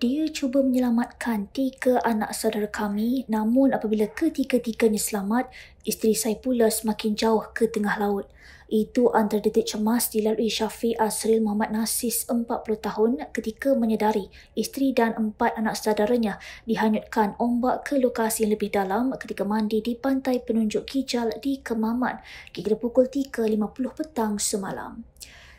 Dia cuba menyelamatkan 3 anak saudara kami, namun apabila ketiga-tiganya selamat, isteri saya pula semakin jauh ke tengah laut. Itu antara detik cemas dilalui Syafiq Azril Muhammad Nasis, 40 tahun ketika menyedari isteri dan 4 anak saudaranya dihanyutkan ombak ke lokasi yang lebih dalam ketika mandi di pantai penunjuk Kijal di Kemaman kira pukul 3.50 petang semalam.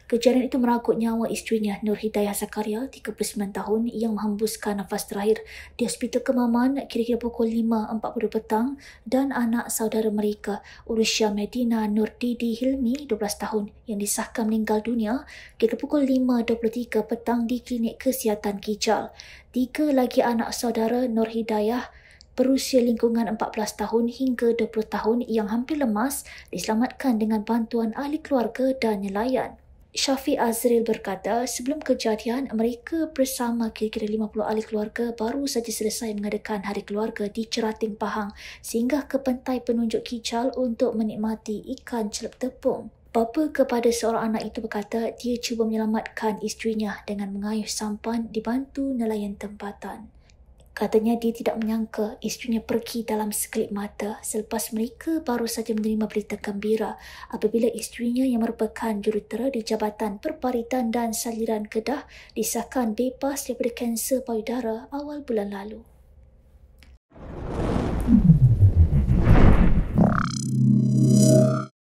Kejadian itu merangkut nyawa isterinya Nur Hidayah Zakaria, 39 tahun yang menghembuskan nafas terakhir di Hospital Kemaman kira-kira pukul 5.40 petang dan anak saudara mereka Urusha Medina Nur Didi Hilmi, 12 tahun yang disahkan meninggal dunia kira pukul 5.23 petang di Klinik Kesihatan Kijal. 3 lagi anak saudara Nur Hidayah berusia lingkungan 14 tahun hingga 20 tahun yang hampir lemas diselamatkan dengan bantuan ahli keluarga dan nelayan. Syafiq Azril berkata, sebelum kejadian, mereka bersama kira-kira 50 ahli keluarga baru saja selesai mengadakan hari keluarga di Cerating Pahang singgah ke pantai penunjuk Kijal untuk menikmati ikan celup tepung. Bapa kepada seorang anak itu berkata dia cuba menyelamatkan isterinya dengan mengayuh sampan dibantu nelayan tempatan. Katanya dia tidak menyangka isterinya pergi dalam sekelip mata selepas mereka baru saja menerima berita gembira apabila isterinya yang merupakan jurutera di Jabatan Perparitan dan Saliran Kedah disahkan bebas daripada kanser payudara awal bulan lalu.